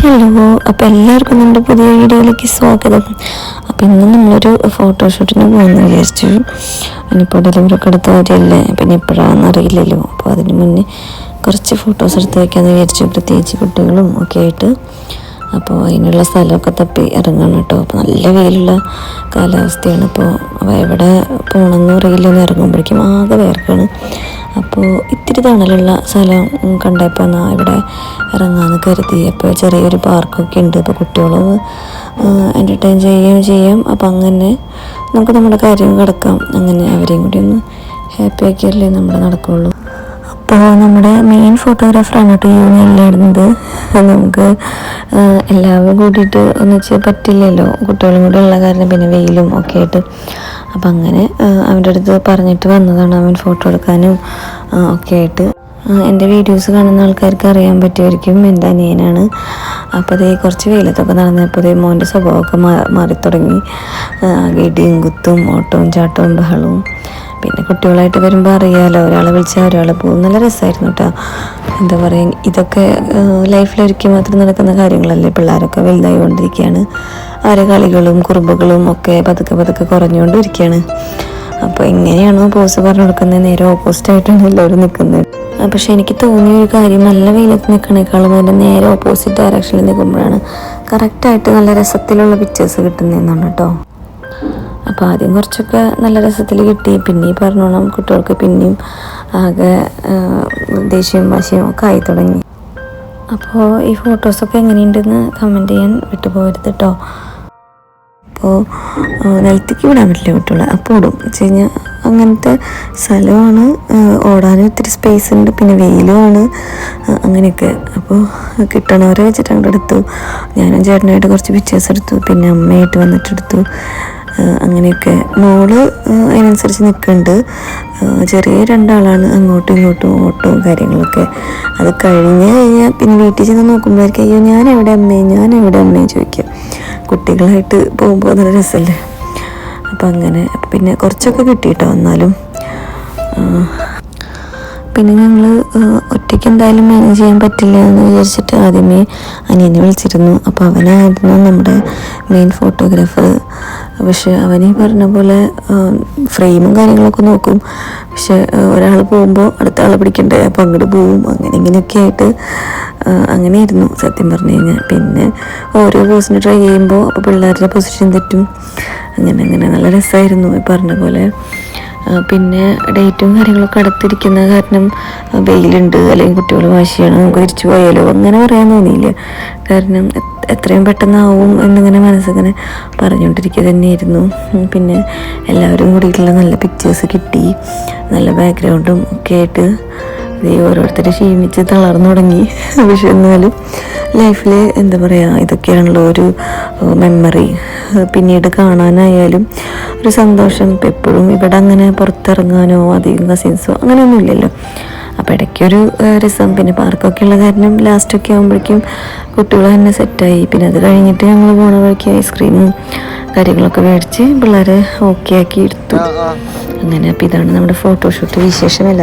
Hello, അപ്പോൾ എല്ലാവർക്കും നമ്മുടെ പുതിയ വീഡിയോയിലേക്ക് സ്വാഗതം. അപ്പോൾ ഇന്ന് നമ്മളൊരു ഫോട്ടോഷൂട്ടിന് പോകുമെന്ന് വിചാരിച്ചു. ഇനിയിപ്പോൾ ഡെലിവറി ഒക്കെ എടുത്ത കാര്യമല്ലേ, പിന്നെ ഇപ്പോഴാണെന്ന് അറിയില്ലല്ലോ. അപ്പോൾ അതിന് മുന്നേ കുറച്ച് ഫോട്ടോസ് എടുത്ത് വയ്ക്കാമെന്ന് വിചാരിച്ചു, പ്രത്യേകിച്ച് കുട്ടികളും ഒക്കെ ആയിട്ട്. അപ്പോൾ അതിനുള്ള സ്ഥലമൊക്കെ തപ്പി ഇറങ്ങണം കേട്ടോ. അപ്പോൾ നല്ല വെയിലുള്ള കാലാവസ്ഥയാണ്. അപ്പോൾ എവിടെ പോകണമെന്ന് അറിയില്ലെന്ന് ഇറങ്ങുമ്പോഴേക്കും ആകെ വേർക്കാണ്. അപ്പോൾ ഇത്തിരി തണലുള്ള സ്ഥലം കണ്ടപ്പോൾ എന്നാൽ ഇവിടെ ഇറങ്ങാമെന്ന് കരുതി. അപ്പോൾ ചെറിയൊരു പാർക്കൊക്കെ ഉണ്ട്. അപ്പോൾ കുട്ടികളൊന്ന് എൻ്റർടൈൻ ചെയ്യുകയും ചെയ്യാം. അപ്പോൾ അങ്ങനെ നമുക്ക് നമ്മുടെ കാര്യം കിടക്കാം. അങ്ങനെ അവരെയും കൂടി ഒന്ന് ഹാപ്പി ആക്കിയല്ലേ നമ്മൾ നടക്കുള്ളൂ. അപ്പോൾ നമ്മുടെ മെയിൻ ഫോട്ടോഗ്രാഫറാണ് കേട്ടോ എല്ലാം ഇടുന്നത്. നമുക്ക് എല്ലാവരും കൂടിയിട്ട് ഒന്നിച്ച് പറ്റില്ലല്ലോ, കുട്ടികളും കൂടെ ഉള്ള കാരണം, പിന്നെ വെയിലും ഒക്കെ ആയിട്ട്. അപ്പം അങ്ങനെ അവൻ്റെ അടുത്ത് പറഞ്ഞിട്ട് വന്നതാണ് അവൻ ഫോട്ടോ എടുക്കാനും ഒക്കെ ആയിട്ട്. എൻ്റെ വീഡിയോസ് കാണുന്ന ആൾക്കാർക്ക് അറിയാൻ പറ്റുമായിരിക്കും, എൻ്റെ അനിയനാണ്. അപ്പോൾ അതേ കുറച്ച് വെയിലത്തൊക്കെ നടന്നപ്പോൾ അതേ മോൻ്റെ സ്വഭാവമൊക്കെ മാറിത്തുടങ്ങി. ഇടിയും കുത്തും ഓട്ടവും ചാട്ടവും ബഹളവും. പിന്നെ കുട്ടികളായിട്ട് വരുമ്പോൾ അറിയാമല്ലോ, ഒരാളെ വിളിച്ചാൽ ഒരാൾ പോകും. നല്ല രസമായിരുന്നു കേട്ടോ. എന്താ പറയുക, ഇതൊക്കെ ലൈഫിലൊരിക്കൽ മാത്രം നടക്കുന്ന കാര്യങ്ങളല്ലേ. പിള്ളേരൊക്കെ വലുതായി കൊണ്ടിരിക്കുകയാണ്. അവരെ കളികളും കുറുമ്പുകളും ഒക്കെ പതുക്കെ കുറഞ്ഞുകൊണ്ടിരിക്കുകയാണ്. അപ്പോൾ എങ്ങനെയാണോ പോസ് പറഞ്ഞു കൊടുക്കുന്നത്, നേരെ ഓപ്പോസിറ്റായിട്ടാണ് എല്ലാവരും നിൽക്കുന്നത്. പക്ഷെ എനിക്ക് തോന്നിയ ഒരു കാര്യം, നല്ല വെയിലത്ത് നിൽക്കണേക്കാളും അതിൻ്റെ നേരെ ഓപ്പോസിറ്റ് ഡയറക്ഷനിൽ നിൽക്കുമ്പോഴാണ് കറക്റ്റായിട്ട് നല്ല രസത്തിലുള്ള പിക്ചേഴ്സ് കിട്ടുന്നതെന്നാണ് കേട്ടോ. അപ്പോൾ ആദ്യം കുറച്ചൊക്കെ നല്ല രസത്തിൽ കിട്ടി. പിന്നെ ഈ പറഞ്ഞോണം കുട്ടികൾക്ക് പിന്നെയും ആകെ ദേഷ്യവും വാശിയും ഒക്കെ ആയി തുടങ്ങി. അപ്പോൾ ഈ ഫോട്ടോസൊക്കെ എങ്ങനെയുണ്ടെന്ന് കമൻറ്റ് ചെയ്യാൻ വിട്ടുപോകരുത് കേട്ടോ. അപ്പോൾ നിലത്തേക്ക് വിടാൻ പറ്റില്ല കുട്ടികളെ, അപ്പോൾ ഓടും വെച്ച് കഴിഞ്ഞാൽ അങ്ങനത്തെ സ്ഥലമാണ്. ഓടാനും ഇത്തിരി സ്പേസ് ഉണ്ട്, പിന്നെ വെയിലുമാണ്, അങ്ങനെയൊക്കെ. അപ്പോൾ കിട്ടണവരെ വെച്ചിട്ട് അങ്ങോട്ട് എടുത്തു. ഞാനും ചേട്ടനായിട്ട് കുറച്ച് പിക്ചേഴ്സ് എടുത്തു, പിന്നെ അമ്മയായിട്ട് വന്നിട്ടെടുത്തു. അങ്ങനെയൊക്കെ മോള് അതിനനുസരിച്ച് നിൽക്കുന്നുണ്ട്. ചെറിയ രണ്ടാളാണ്, അങ്ങോട്ടും ഇങ്ങോട്ടും ഓട്ടവും കാര്യങ്ങളൊക്കെ. അത് കഴിഞ്ഞ് കഴിഞ്ഞാൽ പിന്നെ വീട്ടിൽ ചെന്ന് നോക്കുമ്പോഴായിരിക്കും അയ്യോ ഞാൻ എവിടെ അമ്മയെ ചോദിക്കുക. കുട്ടികളായിട്ട് പോകുമ്പോൾ നല്ല രസമല്ലേ. അപ്പം അങ്ങനെ പിന്നെ കുറച്ചൊക്കെ കിട്ടിയിട്ടോ. എന്നാലും പിന്നെ ഞങ്ങൾ ഒറ്റയ്ക്ക് എന്തായാലും മാനേജ് ചെയ്യാൻ പറ്റില്ല എന്ന് വിചാരിച്ചിട്ട് ആദ്യമേ അനിയനെ വിളിച്ചിരുന്നു. അപ്പോൾ അവനായിരുന്നു നമ്മുടെ മെയിൻ ഫോട്ടോഗ്രാഫർ. പക്ഷെ അവനീ പറഞ്ഞ പോലെ ഫ്രെയിമും കാര്യങ്ങളൊക്കെ നോക്കും. പക്ഷെ ഒരാൾ പോകുമ്പോൾ അടുത്ത ആളെ പിടിക്കണ്ടേ, അപ്പോൾ അങ്ങോട്ട് പോവും. ഇങ്ങനെയൊക്കെ ആയിട്ട് അങ്ങനെയായിരുന്നു സത്യം പറഞ്ഞു കഴിഞ്ഞാൽ. പിന്നെ ഓരോ പോസിന് ട്രൈ ചെയ്യുമ്പോൾ അപ്പോൾ പിള്ളേരുടെ പൊസിഷൻ തെറ്റും. അങ്ങനെ നല്ല രസമായിരുന്നു ഈ പറഞ്ഞ പോലെ. പിന്നെ ഡേറ്റും കാര്യങ്ങളൊക്കെ അടുത്തിരിക്കുന്ന കാരണം വെയിലുണ്ട് അല്ലെങ്കിൽ കുട്ടികൾ വാശിയാണ്, നമുക്ക് തിരിച്ചു പോയാലോ അങ്ങനെ പറയാൻ തോന്നിയില്ല. കാരണം എത്രയും പെട്ടെന്നാവും എന്നിങ്ങനെ മനസ്സിങ്ങനെ പറഞ്ഞുകൊണ്ടിരിക്കുക തന്നെയായിരുന്നു. പിന്നെ എല്ലാവരും കൂടിയിട്ടുള്ള നല്ല പിക്ചേഴ്സ് കിട്ടി, നല്ല ബാക്ക്ഗ്രൗണ്ടും ഒക്കെ ആയിട്ട്. ഓരോരുത്തരെ ക്ഷീണിച്ച് തളർന്നു തുടങ്ങി. പക്ഷെ എന്നാലും ലൈഫിൽ എന്താ പറയുക, ഇതൊക്കെയാണല്ലോ ഒരു മെമ്മറി. പിന്നീട് കാണാനായാലും ഒരു സന്തോഷം. ഇപ്പം എപ്പോഴും ഇവിടെ അങ്ങനെ പുറത്തിറങ്ങാനോ അധികം കസിൻസോ അങ്ങനെയൊന്നും ഇല്ലല്ലോ. അപ്പോൾ ഇടയ്ക്കൊരു രസം. പിന്നെ പാർക്കൊക്കെ ഉള്ള കാരണം ലാസ്റ്റൊക്കെ ആകുമ്പോഴേക്കും കുട്ടികൾ തന്നെ സെറ്റായി. പിന്നെ അത് കഴിഞ്ഞിട്ട് ഞങ്ങൾ പോണ വഴിക്ക് ഐസ്ക്രീമും കാര്യങ്ങളൊക്കെ മേടിച്ച് പിള്ളേരെ ഓക്കെ ആക്കി എടുത്തു. അങ്ങനെ അപ്പോൾ ഇതാണ് നമ്മുടെ ഫോട്ടോഷൂട്ട് വിശേഷമല്ല.